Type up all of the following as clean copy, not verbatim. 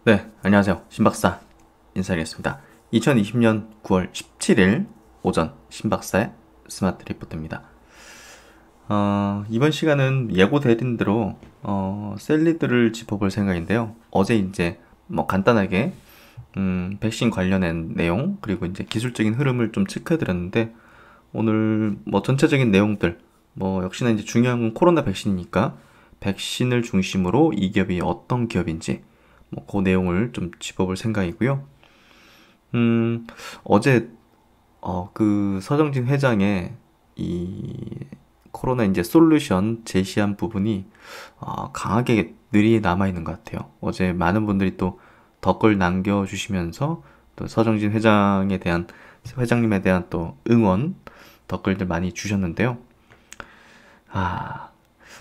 네, 안녕하세요. 신박사 인사드리겠습니다. 2020년 9월 17일 오전 신박사의 스마트 리포트입니다. 이번 시간은 예고 드린 대로 셀리드를 짚어볼 생각인데요. 어제 이제 뭐 간단하게 백신 관련된 내용 그리고 이제 기술적인 흐름을 좀 체크해드렸는데 오늘 뭐 전체적인 내용들 뭐 역시나 이제 중요한 건 코로나 백신이니까 백신을 중심으로 이 기업이 어떤 기업인지 뭐 그 내용을 좀 짚어볼 생각이고요. 어제 그 서정진 회장의 이 코로나 이제 솔루션 제시한 부분이 강하게 뇌리에 남아 있는 것 같아요. 어제 많은 분들이 또 댓글 남겨주시면서 또 서정진 회장님에 대한 또 응원 댓글들 많이 주셨는데요.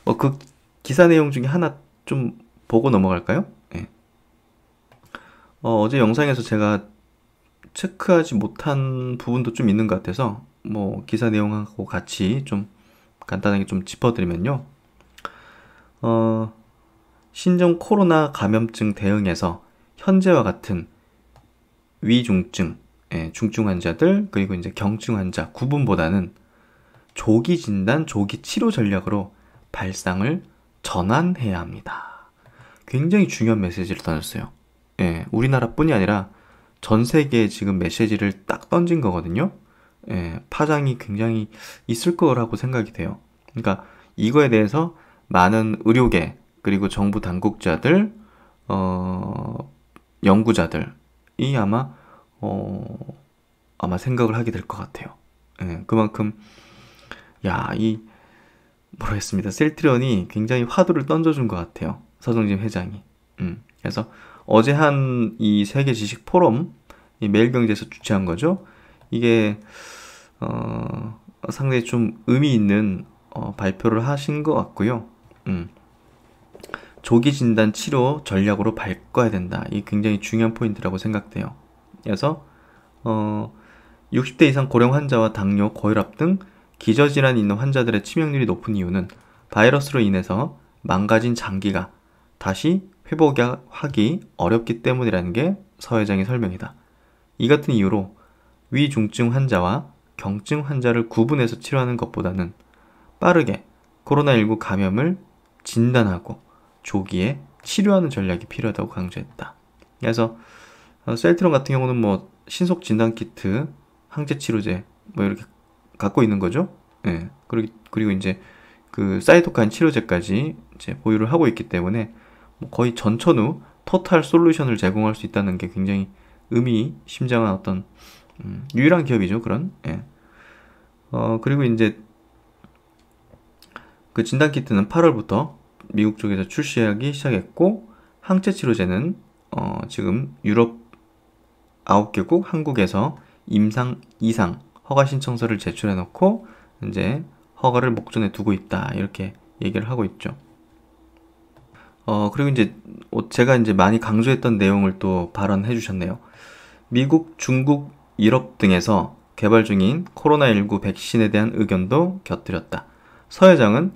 뭐 그 기사 내용 중에 하나 좀 보고 넘어갈까요? 예. 어제 영상에서 제가 체크하지 못한 부분도 좀 있는 것 같아서 뭐 기사 내용하고 같이 좀 간단하게 좀 짚어드리면요. 어, 신종 코로나 감염증 대응에서 현재와 같은 위중증, 중증 환자들 그리고 이제 경증 환자 구분보다는 조기 진단, 조기 치료 전략으로 발상을 전환해야 합니다. 굉장히 중요한 메시지를 던졌어요. 우리나라뿐이 아니라 전 세계에 지금 메시지를 딱 던진 거거든요. 파장이 굉장히 있을 거라고 생각이 돼요. 그러니까 이거에 대해서 많은 의료계 그리고 정부 당국자들, 연구자들이 아마 생각을 하게 될 것 같아요. 그만큼 모르겠습니다. 셀트리온이 굉장히 화두를 던져준 것 같아요. 서정진 회장이. 그래서 어제 한 이 세계 지식 포럼, 이 매일경제에서 주최한 거죠. 이게 상당히 좀 의미 있는 발표를 하신 것 같고요. 조기 진단 치료 전략으로 바꿔야 된다. 이 굉장히 중요한 포인트라고 생각돼요. 그래서 60대 이상 고령 환자와 당뇨, 고혈압 등 기저질환이 있는 환자들의 치명률이 높은 이유는 바이러스로 인해서 망가진 장기가 다시 회복하기 어렵기 때문이라는 게 서 회장의 설명이다. 이 같은 이유로 위중증 환자와 경증 환자를 구분해서 치료하는 것보다는 빠르게 코로나19 감염을 진단하고 조기에 치료하는 전략이 필요하다고 강조했다. 그래서 셀트론 같은 경우는 뭐 신속 진단 키트, 항체 치료제 뭐 이렇게 갖고 있는 거죠. 그리고 이제 그 사이토카인 치료제까지 이제 보유를 하고 있기 때문에 뭐 거의 전천후 토탈 솔루션을 제공할 수 있다는 게 굉장히 의미심장한 어떤 유일한 기업이죠. 그런. 그리고 이제 그 진단 키트는 8월부터 미국 쪽에서 출시하기 시작했고 항체 치료제는 지금 유럽 9개국, 한국에서 임상 이상 허가 신청서를 제출해 놓고 이제 허가를 목전에 두고 있다. 이렇게 얘기를 하고 있죠. 그리고 이제 제가 이제 많이 강조했던 내용을 또 발언해 주셨네요. 미국, 중국, 유럽 등에서 개발 중인 코로나19 백신에 대한 의견도 곁들였다. 서 회장은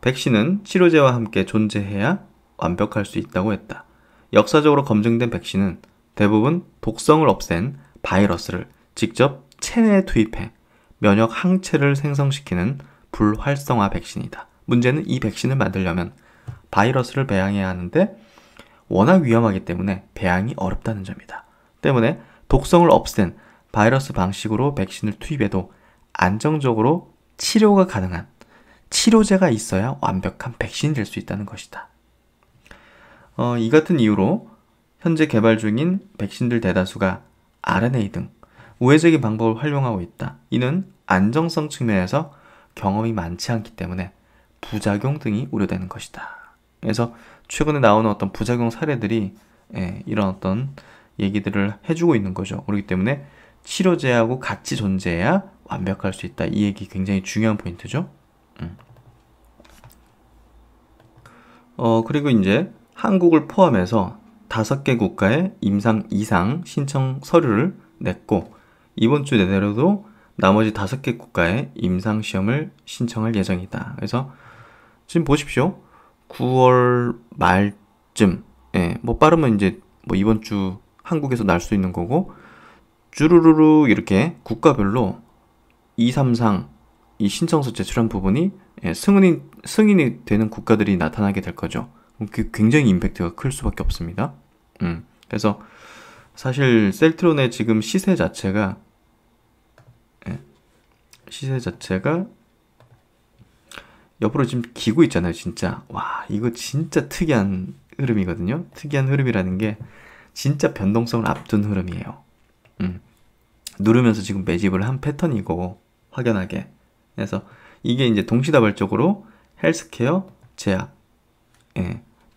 백신은 치료제와 함께 존재해야 완벽할 수 있다고 했다. 역사적으로 검증된 백신은 대부분 독성을 없앤 바이러스를 직접 체내에 투입해 면역 항체를 생성시키는 불활성화 백신이다. 문제는 이 백신을 만들려면 바이러스를 배양해야 하는데 워낙 위험하기 때문에 배양이 어렵다는 점이다. 때문에 독성을 없앤 바이러스 방식으로 백신을 투입해도 안정적으로 치료가 가능한 치료제가 있어야 완벽한 백신이 될 수 있다는 것이다. 이 같은 이유로 현재 개발 중인 백신들 대다수가 RNA 등 우회적인 방법을 활용하고 있다. 이는 안정성 측면에서 경험이 많지 않기 때문에 부작용 등이 우려되는 것이다. 그래서 최근에 나오는 어떤 부작용 사례들이 이런 어떤 얘기들을 해주고 있는 거죠. 그렇기 때문에 치료제하고 같이 존재해야 완벽할 수 있다. 이 얘기 굉장히 중요한 포인트죠. 그리고 이제 한국을 포함해서 5개 국가에 임상 이상 신청 서류를 냈고 이번 주 내내로도 나머지 5개 국가에 임상 시험을 신청할 예정이다. 그래서 지금 보십시오. 9월 말쯤, 뭐 빠르면 이제 뭐 이번 주 한국에서 날 수 있는 거고, 쭈루루루 이렇게 국가별로 2, 3상 이 신청서 제출한 부분이 승인이 되는 국가들이 나타나게 될 거죠. 굉장히 임팩트가 클 수밖에 없습니다. 그래서 사실 셀트론의 지금 시세 자체가 옆으로 지금 기고 있잖아요. 진짜 와, 이거 진짜 특이한 흐름이거든요. 특이한 흐름이라는 게 진짜 변동성을 앞둔 흐름이에요. 누르면서 지금 매집을 한 패턴이고, 확연하게. 그래서 이게 이제 동시다발적으로 헬스케어, 제약,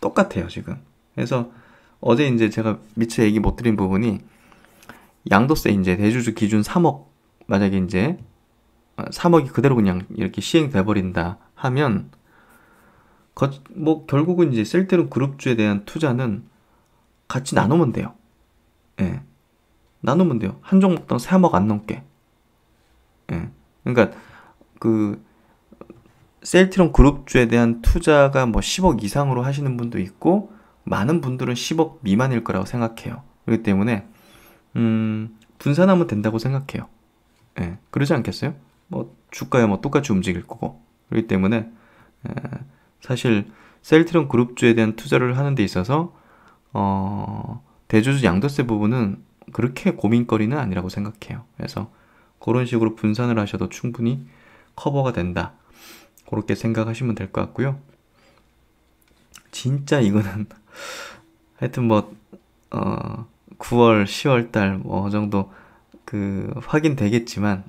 똑같아요 지금. 그래서 어제 이제 제가 미처 얘기 못 드린 부분이, 양도세 이제 대주주 기준 3억, 만약에 이제 3억이 그대로 그냥 이렇게 시행돼 버린다 하면, 뭐 결국은 이제 셀트론 그룹주에 대한 투자는 같이 나누면 돼요. 나누면 돼요. 한 종목당 3억 안 넘게. 그러니까 그 셀트론 그룹주에 대한 투자가 뭐 10억 이상으로 하시는 분도 있고, 많은 분들은 10억 미만일 거라고 생각해요. 그렇기 때문에 분산하면 된다고 생각해요. 그러지 않겠어요? 뭐 주가야 뭐 똑같이 움직일 거고. 그렇기 때문에 사실 셀트론 그룹주에 대한 투자를 하는 데 있어서 대주주 양도세 부분은 그렇게 고민거리는 아니라고 생각해요. 그래서 그런 식으로 분산을 하셔도 충분히 커버가 된다, 그렇게 생각하시면 될 것 같고요. 진짜 이거는 하여튼 뭐 9월, 10월 달 뭐 정도 확인되겠지만,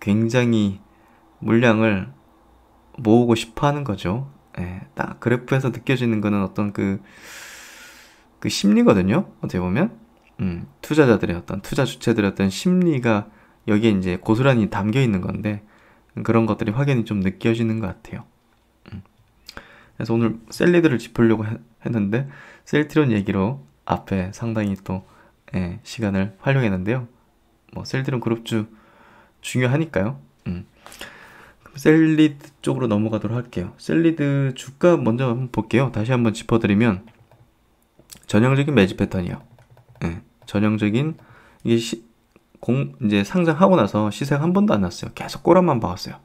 굉장히 물량을 모으고 싶어 하는 거죠. 딱 그래프에서 느껴지는 거는 어떤 그 심리거든요. 어떻게 보면 투자자들의 어떤 투자 주체들의 어떤 심리가 여기에 이제 고스란히 담겨 있는 건데, 그런 것들이 확연히 좀 느껴지는 것 같아요. 그래서 오늘 셀리드를 짚으려고 했는데, 셀트론 얘기로 앞에 상당히 또 시간을 활용했는데요. 뭐 셀트론 그룹주 중요하니까요. 셀리드 쪽으로 넘어가도록 할게요. 셀리드 주가 먼저 한번 볼게요. 다시 한번 짚어드리면, 전형적인 매집 패턴이요. 전형적인, 이게 이제 상장하고 나서 시세가 한 번도 안 났어요. 계속 꼬라만 박았어요.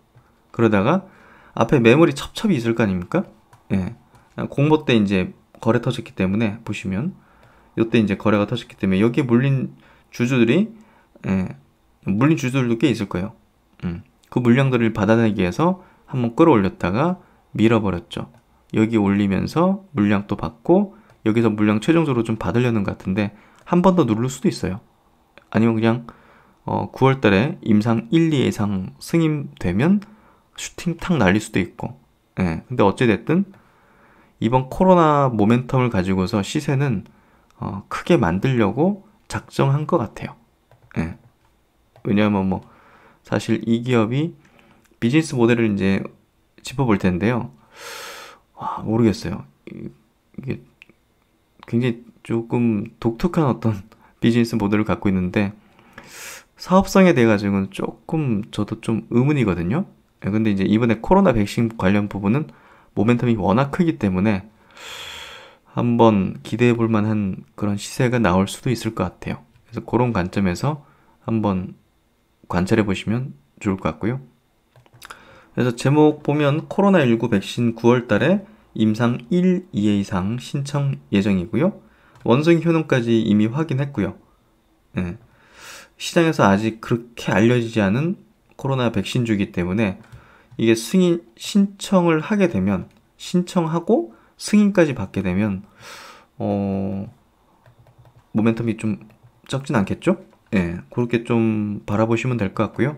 그러다가 앞에 매물이 첩첩이 있을 거 아닙니까? 공모 때 이제 거래 터졌기 때문에, 보시면 요때 이제 거래가 터졌기 때문에 여기에 물린 주주들도 꽤 있을 거예요. 그 물량들을 받아내기 위해서 한번 끌어올렸다가 밀어버렸죠. 여기 올리면서 물량 또 받고, 여기서 물량 최종적으로 좀 받으려는 것 같은데 한 번 더 누를 수도 있어요. 아니면 그냥 9월 달에 임상 1, 2 예상 승인되면 슈팅 탁 날릴 수도 있고. 근데 어찌됐든 이번 코로나 모멘텀을 가지고서 시세는 크게 만들려고 작정한 것 같아요. 왜냐하면 뭐 사실 이 기업이 비즈니스 모델을 이제 짚어볼 텐데요. 모르겠어요. 이게 굉장히 조금 독특한 어떤 비즈니스 모델을 갖고 있는데, 사업성에 대해 가지고는 조금 저도 좀 의문이거든요. 근데 이제 이번에 코로나 백신 관련 부분은 모멘텀이 워낙 크기 때문에 한번 기대해 볼 만한 그런 시세가 나올 수도 있을 것 같아요. 그래서 그런 관점에서 한번 관찰해 보시면 좋을 것 같고요. 그래서 제목 보면 코로나19 백신 9월 달에 임상 1, 2회 이상 신청 예정이고요. 원성 효능까지 이미 확인했고요. 시장에서 아직 그렇게 알려지지 않은 코로나 백신주이기 때문에 이게 신청을 하게 되면, 신청하고 승인까지 받게 되면 모멘텀이 좀 적진 않겠죠? 그렇게 좀 바라보시면 될 것 같고요.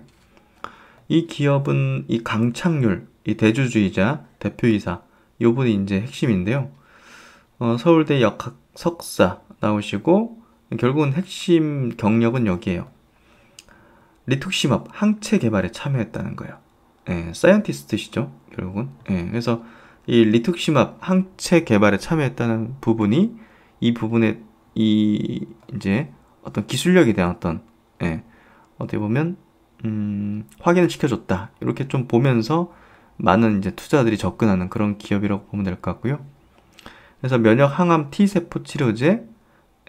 이 기업은 이 강창률, 이 대주주이자 대표이사, 요분이 이제 핵심인데요. 서울대 역학 석사 나오시고, 결국은 핵심 경력은 여기에요. 리툭시맙 항체 개발에 참여했다는 거예요. 사이언티스트시죠, 결국은. 그래서 이 리툭시맙 항체 개발에 참여했다는 부분이, 이 부분에 이제 어떤 기술력에 대한 어떤 어떻게 보면 확인을 시켜줬다, 이렇게 좀 보면서 많은 이제 투자들이 접근하는 그런 기업이라고 보면 될 것 같고요. 그래서 면역 항암 T세포 치료제,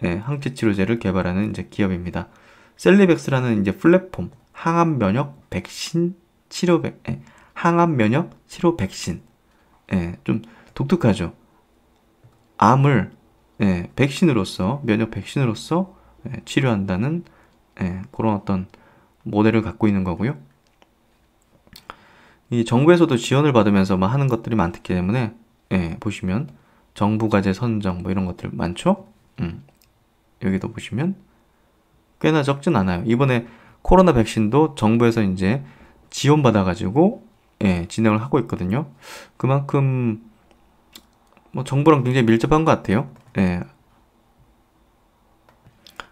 항체 치료제를 개발하는 이제 기업입니다. 셀리백스라는 이제 플랫폼, 항암 면역 백신 치료 항암 면역 치료 백신. 좀 독특하죠. 암을 백신으로서, 면역 백신으로서 치료한다는 그런 어떤 모델을 갖고 있는 거고요. 이 정부에서도 지원을 받으면서 막 하는 것들이 많기 때문에 보시면 정부 과제 선정 뭐 이런 것들 많죠. 여기도 보시면 꽤나 적진 않아요. 이번에 코로나 백신도 정부에서 이제 지원받아가지고 진행을 하고 있거든요. 그만큼 뭐 정부랑 굉장히 밀접한 것 같아요.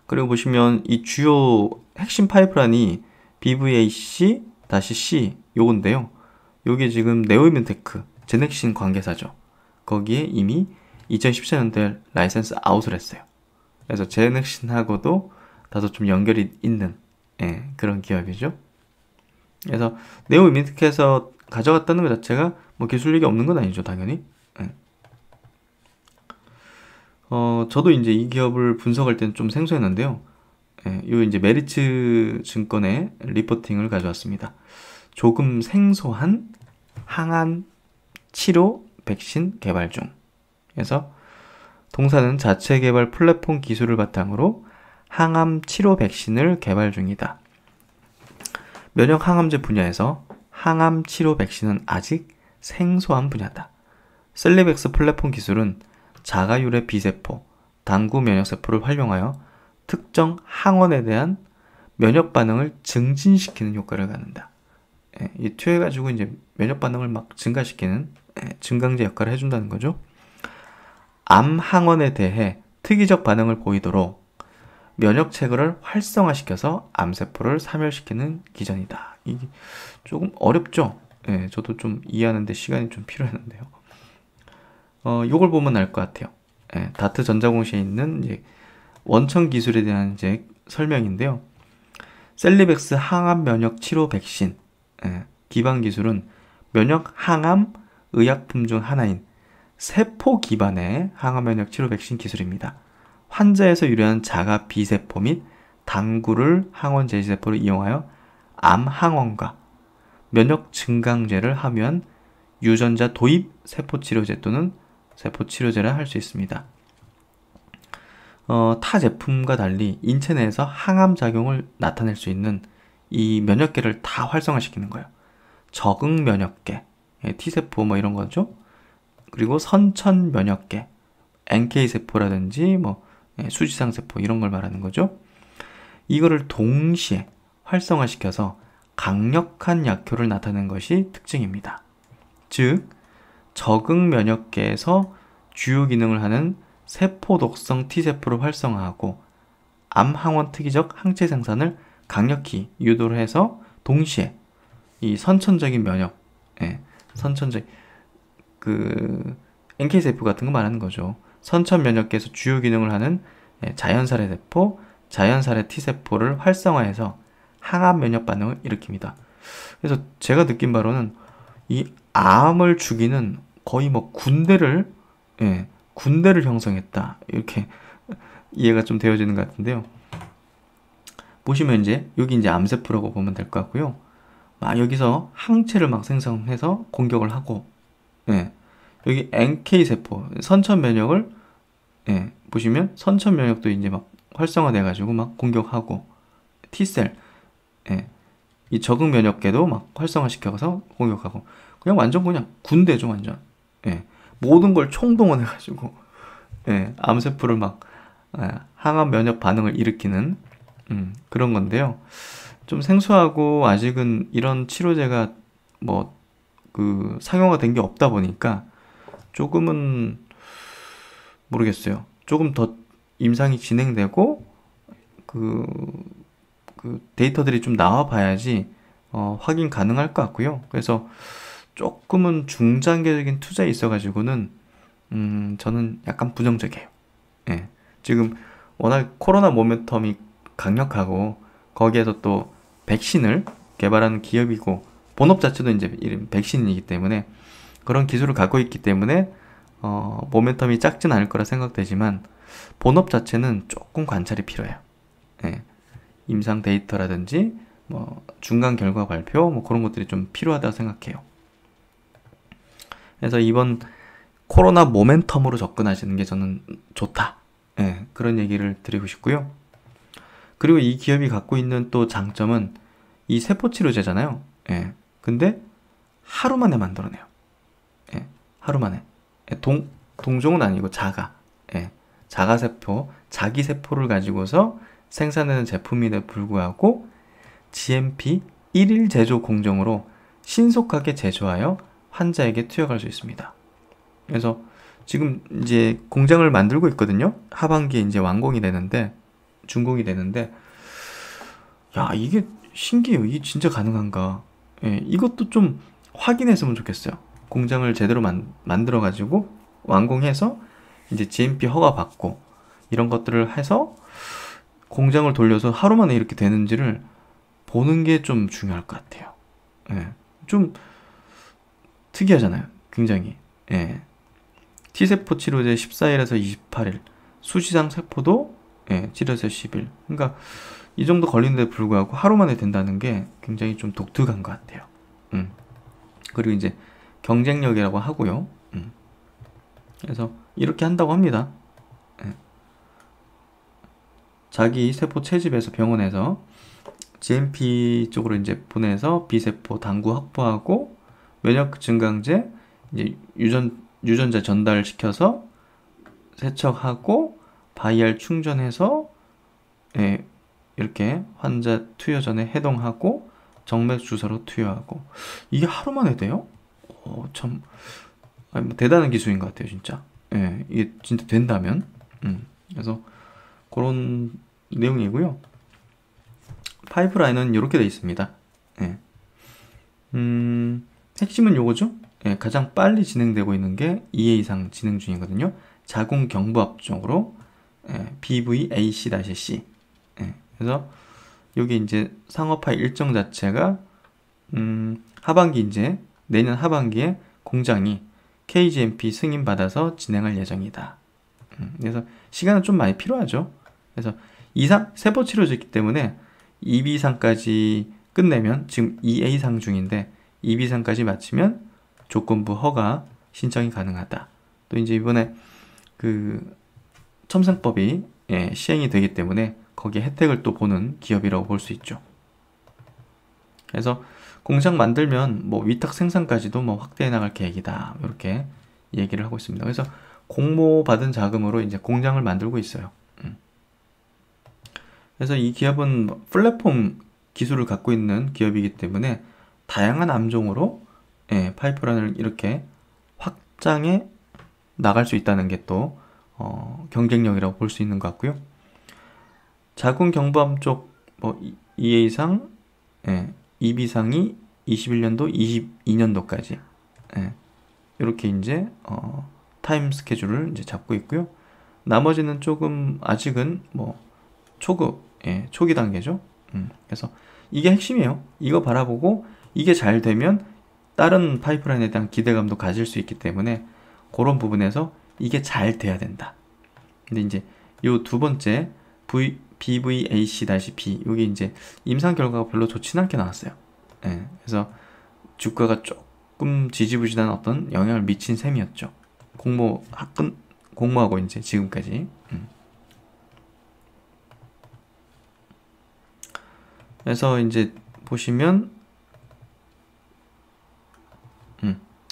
그리고 보시면 이 주요 핵심 파이프라인이 BVAC-C 요건데요. 요게 지금 네오이멘테크 제넥신 관계사죠. 거기에 이미 2014년도에 라이센스 아웃을 했어요. 그래서 제넥신하고도 다소 좀 연결이 있는 그런 기업이죠. 그래서 네오이멘테크에서 가져갔다는 것 자체가 뭐 기술력이 없는 건 아니죠, 당연히. 저도 이제 이 기업을 분석할 때는 좀 생소했는데요. 요 이제 메리츠 증권의 리포팅을 가져왔습니다. 조금 생소한 항암 치료 백신 개발 중. 그래서 동사는 자체 개발 플랫폼 기술을 바탕으로 항암 치료 백신을 개발 중이다. 면역 항암제 분야에서 항암 치료 백신은 아직 생소한 분야다. 셀리백스 플랫폼 기술은 자가유래 B세포, 당구 면역세포를 활용하여 특정 항원에 대한 면역 반응을 증진시키는 효과를 갖는다. 이 투여해가지고 이제 면역 반응을 막 증가시키는 증강제 역할을 해준다는 거죠. 암 항원에 대해 특이적 반응을 보이도록 면역 체계를 활성화시켜서 암세포를 사멸시키는 기전이다. 이게 조금 어렵죠? 저도 좀 이해하는데 시간이 좀 필요했는데요. 요걸 보면 알 것 같아요. 다트 전자공시에 있는 이제 원천 기술에 대한 이제 설명인데요. 셀리백스 항암 면역 치료 백신 기반 기술은 면역 항암 의약품 중 하나인 세포 기반의 항암 면역 치료 백신 기술입니다. 환자에서 유래한 자가 B세포 및 당구를 항원 제시세포를 이용하여 암 항원과 면역 증강제를 함유한 유전자 도입 세포 치료제 또는 세포 치료제라 할 수 있습니다. 타 제품과 달리 인체 내에서 항암 작용을 나타낼 수 있는 이 면역계를 다 활성화시키는 거예요. 적응 면역계, T세포 뭐 이런 거죠. 그리고 선천 면역계, NK세포라든지 뭐 수지상세포 이런 걸 말하는 거죠. 이거를 동시에 활성화시켜서 강력한 약효를 나타내는 것이 특징입니다. 즉, 적응 면역계에서 주요 기능을 하는 세포 독성 T세포를 활성화하고 암 항원 특이적 항체 생산을 강력히 유도를 해서 동시에 이 선천적인 면역, 선천적 NK세포 같은 거 말하는 거죠. 선천 면역계에서 주요 기능을 하는 자연살해 세포, 자연살해 T세포를 활성화해서 항암 면역 반응을 일으킵니다. 그래서 제가 느낀 바로는 이 암을 죽이는 거의 뭐 군대를 형성했다. 이렇게 이해가 좀 되어지는 것 같은데요. 보시면 이제 여기 이제 암세포라고 보면 될 것 같고요. 여기서 항체를 막 생성해서 공격을 하고, 여기 NK세포, 선천 면역을, 보시면 선천 면역도 이제 막 활성화돼가지고 막 공격하고, T셀, 이 적응 면역계도 막 활성화시켜서 공격하고, 그냥 군대죠, 완전. 모든 걸 총동원해가지고, 암세포를 막, 항암 면역 반응을 일으키는, 그런 건데요. 좀 생소하고, 아직은 이런 치료제가 상용화 된 게 없다 보니까, 조금은, 모르겠어요. 조금 더 임상이 진행되고, 데이터들이 좀 나와 봐야지, 확인 가능할 것 같고요. 그래서, 조금은 중장기적인 투자에 있어가지고는 저는 약간 부정적이에요. 지금 워낙 코로나 모멘텀이 강력하고 거기에서 또 백신을 개발하는 기업이고 본업 자체도 이제 이런 백신이기 때문에 그런 기술을 갖고 있기 때문에 모멘텀이 작진 않을 거라 생각되지만 본업 자체는 조금 관찰이 필요해요. 예. 임상 데이터라든지 뭐 중간 결과 발표 뭐 그런 것들이 좀 필요하다고 생각해요. 그래서 이번 코로나 모멘텀으로 접근하시는 게 저는 좋다. 예, 그런 얘기를 드리고 싶고요. 그리고 이 기업이 갖고 있는 또 장점은 이 세포치료제잖아요. 예, 근데 하루 만에 만들어내요. 예, 하루 만에. 예, 동종은 아니고 자가. 예, 자가세포, 자기세포를 가지고서 생산하는 제품임에도 불구하고 GMP 1일 제조 공정으로 신속하게 제조하여 환자에게 투여할 수 있습니다. 그래서 지금 이제 공장을 만들고 있거든요. 하반기에 이제 완공이 되는데, 준공이 되는데, 야, 이게 신기해요. 이게 진짜 가능한가. 예, 이것도 좀 확인했으면 좋겠어요. 공장을 제대로 만들어가지고 완공해서 이제 GMP 허가 받고 이런 것들을 해서 공장을 돌려서 하루 만에 이렇게 되는지를 보는 게 좀 중요할 것 같아요. 예, 좀 특이하잖아요. 굉장히. 예. T세포 치료제 14일에서 28일, 수시장 세포도 예, 7에서 10일. 그러니까 이 정도 걸리는데 불구하고 하루 만에 된다는 게 굉장히 좀 독특한 것 같아요. 그리고 이제 경쟁력이라고 하고요. 그래서 이렇게 한다고 합니다. 예. 자기 세포 채집해서 병원에서 GMP 쪽으로 이제 보내서 B세포 당구 확보하고 면역 증강제 이제 유전자 전달시켜서 세척하고 바이알 충전해서 예, 이렇게 환자 투여 전에 해동하고 정맥 주사로 투여하고 이게 하루 만에 돼요? 참 뭐 대단한 기술인 것 같아요, 진짜. 예, 이게 진짜 된다면. 그래서 그런 내용이고요. 파이프라인은 이렇게 되어 있습니다. 예. 핵심은 요거죠. 예, 가장 빨리 진행되고 있는 게 2회 이상 진행 중이거든요. 자궁 경부암 쪽으로 BVAC-C. 예, 그래서 여기 이제 상업화 일정 자체가 하반기 이제 내년 하반기에 공장이 KGMP 승인 받아서 진행할 예정이다. 그래서 시간은 좀 많이 필요하죠. 그래서 이상 세포 치료제이기 때문에 2비상까지 끝내면 지금 2A상 중인데 2비상까지 마치면 조건부 허가 신청이 가능하다. 또 이제 이번에 그 첨상법이 시행이 되기 때문에 거기에 혜택을 또 보는 기업이라고 볼 수 있죠. 그래서 공장 만들면 뭐 위탁 생산까지도 뭐 확대해 나갈 계획이다. 이렇게 얘기를 하고 있습니다. 그래서 공모 받은 자금으로 이제 공장을 만들고 있어요. 그래서 이 기업은 플랫폼 기술을 갖고 있는 기업이기 때문에 다양한 암종으로 파이프라인을 이렇게 확장해 나갈 수 있다는 게 또 경쟁력이라고 볼 수 있는 것 같고요. 자궁 경부암 쪽 뭐 2A상, 2B상이 21년도, 22년도까지 이렇게 이제 타임 스케줄을 이제 잡고 있고요. 나머지는 조금 아직은 뭐 초급, 초기 단계죠. 그래서 이게 핵심이에요. 이거 바라보고 이게 잘 되면 다른 파이프라인에 대한 기대감도 가질 수 있기 때문에 그런 부분에서 이게 잘 돼야 된다. 근데 이제 요 두 번째 BVAC-B 여기 이제 임상 결과가 별로 좋진 않게 나왔어요. 그래서 주가가 조금 지지부진한 어떤 영향을 미친 셈이었죠. 공모하고 이제 지금까지. 그래서 이제 보시면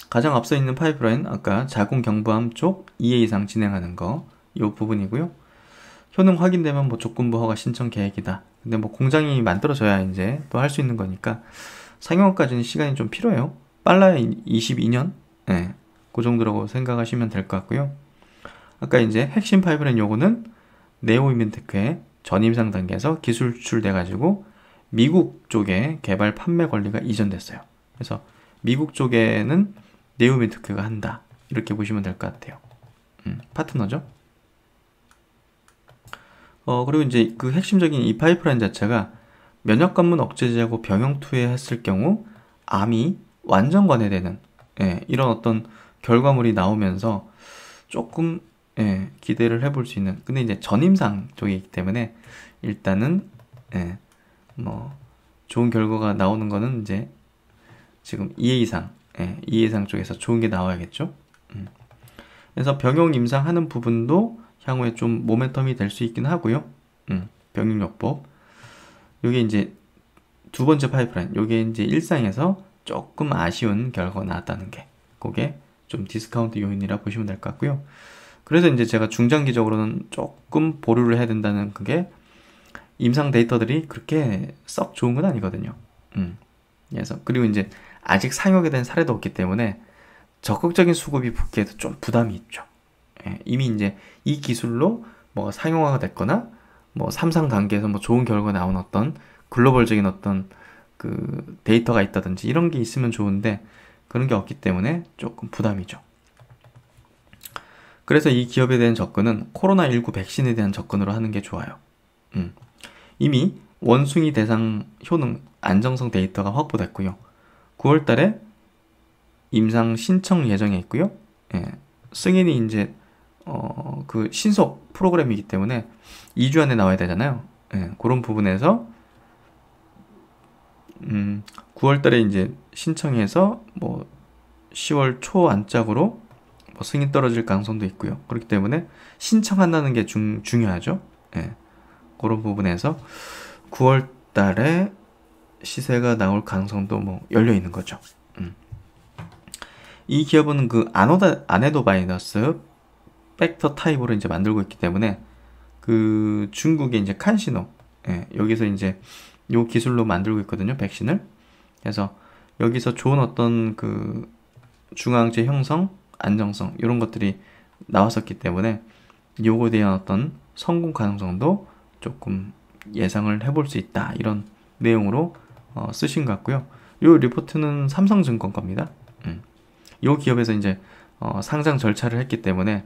가장 앞서 있는 파이프라인 아까 자궁 경부암 쪽 2회 이상 진행하는 거 이 부분이고요. 효능 확인되면 뭐 조건부 허가 신청 계획이다. 근데 뭐 공장이 만들어져야 이제 또 할 수 있는 거니까 상용화까지는 시간이 좀 필요해요. 빨라야 22년? 그 정도라고 생각하시면 될 것 같고요. 아까 이제 핵심 파이프라인 요거는 네오이멘테크의 전임상 단계에서 기술 수출돼 가지고 미국 쪽에 개발 판매 권리가 이전됐어요. 그래서 미국 쪽에는 네오이멘테크가 한다. 이렇게 보시면 될 것 같아요. 파트너죠. 그리고 이제 그 핵심적인 이 파이프라인 자체가 면역관문 억제제하고 병용 투여했을 경우 암이 완전 관해되는 이런 어떤 결과물이 나오면서 조금 기대를 해볼 수 있는. 근데 이제 전임상 쪽이기 때문에 일단은 뭐 좋은 결과가 나오는 거는 이제 지금 이해이상 이해상 쪽에서 좋은 게 나와야겠죠. 그래서 병용 임상하는 부분도 향후에 좀 모멘텀이 될 수 있긴 하고요. 병용요법. 요게 이제 두 번째 파이프라인. 요게 이제 일상에서 조금 아쉬운 결과가 나왔다는 게, 그게 좀 디스카운트 요인이라 보시면 될 것 같고요. 그래서 이제 제가 중장기적으로는 조금 보류를 해야 된다는 그게, 임상 데이터들이 그렇게 썩 좋은 건 아니거든요. 그래서 그리고 이제 아직 상용에 된 사례도 없기 때문에 적극적인 수급이 붙기에도 좀 부담이 있죠. 이미 이제 이 기술로 뭐 상용화가 됐거나 뭐 3상 단계에서 뭐 좋은 결과가 나온 어떤 글로벌적인 어떤 그 데이터가 있다든지 이런 게 있으면 좋은데 그런 게 없기 때문에 조금 부담이죠. 그래서 이 기업에 대한 접근은 코로나19 백신에 대한 접근으로 하는 게 좋아요. 이미 원숭이 대상 효능 안정성 데이터가 확보됐고요. 9월 달에 임상 신청 예정에 있고요. 승인이 이제 그 신속 프로그램이기 때문에 2주 안에 나와야 되잖아요. 그런 부분에서 9월 달에 이제 신청해서 뭐 10월 초 안짝으로 뭐 승인 떨어질 가능성도 있고요. 그렇기 때문에 신청한다는 게 중요하죠. 그런 부분에서 9월 달에 시세가 나올 가능성도 뭐 열려 있는 거죠. 이 기업은 그 아데노바이러스 벡터 타입으로 이제 만들고 있기 때문에 그 중국의 이제 칸시노, 여기서 이제 요 기술로 만들고 있거든요, 백신을. 그래서 여기서 좋은 어떤 그 중앙체 형성, 안정성 이런 것들이 나왔었기 때문에 요거에 대한 어떤 성공 가능성도 조금 예상을 해볼 수 있다, 이런 내용으로 쓰신 것 같고요. 요 리포트는 삼성증권 겁니다. 요 기업에서 이제 상장 절차를 했기 때문에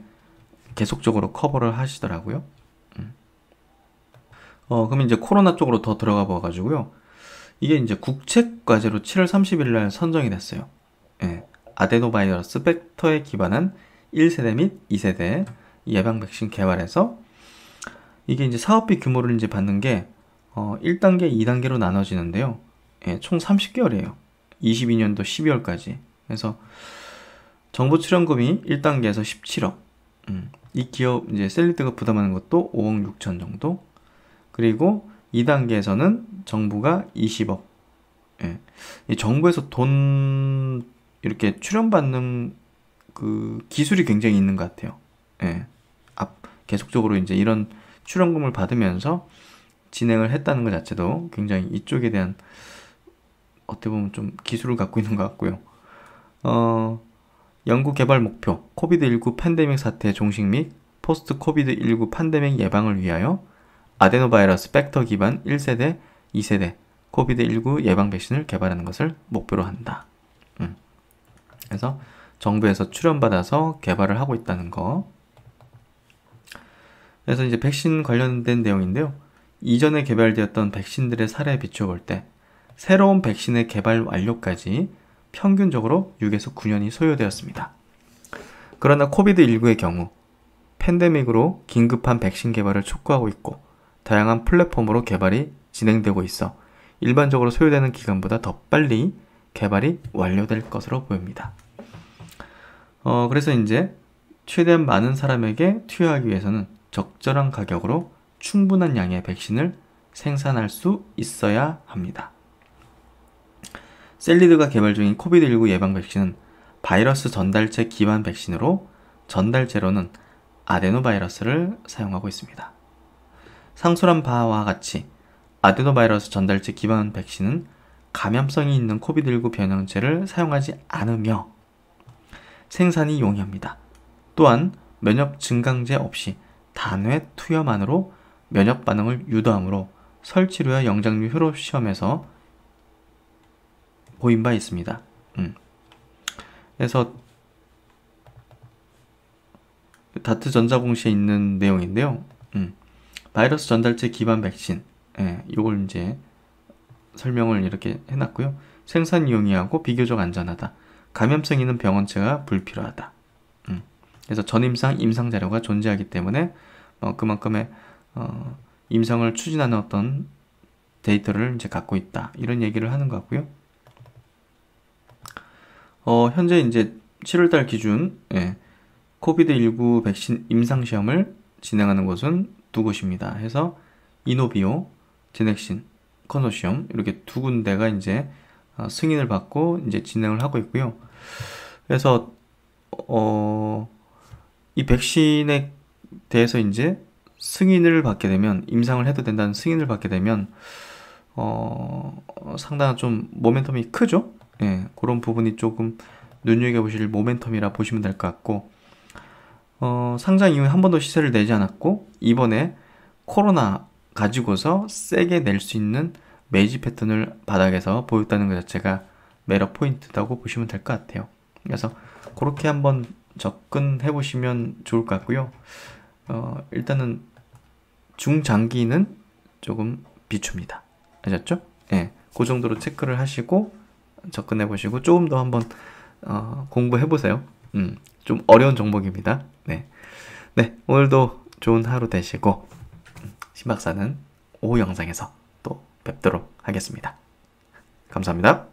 계속적으로 커버를 하시더라고요. 그럼 이제 코로나 쪽으로 더 들어가 봐가지고요. 이게 이제 국책과제로 7월 30일 날 선정이 됐어요. 아데노바이러스 벡터에 기반한 1세대 및 2세대 예방 백신 개발해서 이게 이제 사업비 규모를 이제 받는 게 1단계, 2단계로 나눠지는데요. 총 30개월이에요. 22년도 12월까지. 그래서 정부 출연금이 1단계에서 17억. 이 기업 이제 셀리드가 부담하는 것도 5억 6천 정도. 그리고 2단계에서는 정부가 20억. 이 정부에서 돈 이렇게 출연받는 그 기술이 굉장히 있는 것 같아요. 계속적으로 이제 이런 출연금을 받으면서 진행을 했다는 것 자체도 굉장히 이쪽에 대한 어떻게 보면 좀 기술을 갖고 있는 것 같고요. 연구 개발 목표, 코비드19 팬데믹 사태 종식 및 포스트 코비드19 팬데믹 예방을 위하여 아데노바이러스 벡터 기반 1세대, 2세대 코비드19 예방 백신을 개발하는 것을 목표로 한다. 그래서 정부에서 출연받아서 개발을 하고 있다는 거. 그래서 이제 백신 관련된 내용인데요. 이전에 개발되었던 백신들의 사례에 비춰볼 때 새로운 백신의 개발 완료까지 평균적으로 6에서 9년이 소요되었습니다. 그러나 코비드19의 경우 팬데믹으로 긴급한 백신 개발을 촉구하고 있고 다양한 플랫폼으로 개발이 진행되고 있어 일반적으로 소요되는 기간보다 더 빨리 개발이 완료될 것으로 보입니다. 그래서 이제 최대한 많은 사람에게 투여하기 위해서는 적절한 가격으로 충분한 양의 백신을 생산할 수 있어야 합니다. 셀리드가 개발 중인 코비드19 예방 백신은 바이러스 전달체 기반 백신으로 전달체로는 아데노바이러스를 사용하고 있습니다. 상술한 바와 같이 아데노바이러스 전달체 기반 백신은 감염성이 있는 코비드19 변형체를 사용하지 않으며 생산이 용이합니다. 또한 면역 증강제 없이 단회 투여만으로 면역 반응을 유도하므로 설치류와 영장류 효로 시험에서 보인 바 있습니다. 그래서 다트전자공시에 있는 내용인데요. 바이러스 전달체 기반 백신, 요걸 이제 설명을 이렇게 해놨고요. 생산 용이하고 비교적 안전하다. 감염성 있는 병원체가 불필요하다. 그래서 전임상, 임상 자료가 존재하기 때문에 그만큼의 임상을 추진하는 어떤 데이터를 이제 갖고 있다. 이런 얘기를 하는 것 같고요. 현재 이제 7월달 기준 코비드19 백신 임상 시험을 진행하는 곳은 두 곳입니다. 해서 이노비오, 제넥신, 컨소시엄 이렇게 두 군데가 이제 승인을 받고 이제 진행을 하고 있고요. 그래서 이 백신에 대해서 이제 승인을 받게 되면, 임상을 해도 된다는 승인을 받게 되면 상당한 좀 모멘텀이 크죠. 그런 부분이 조금 눈여겨보실 모멘텀이라 보시면 될 것 같고, 상장 이후에 한 번도 시세를 내지 않았고, 이번에 코로나 가지고서 세게 낼 수 있는 매지 패턴을 바닥에서 보였다는 것 자체가 매력 포인트라고 보시면 될 것 같아요. 그래서 그렇게 한번 접근해 보시면 좋을 것 같고요. 일단은 중장기는 조금 비춥니다. 아셨죠? 그 정도로 체크를 하시고 접근해 보시고 조금 더 한번 공부해 보세요. 좀 어려운 종목입니다. 네, 오늘도 좋은 하루 되시고 신박사는 오후 영상에서 또 뵙도록 하겠습니다. 감사합니다.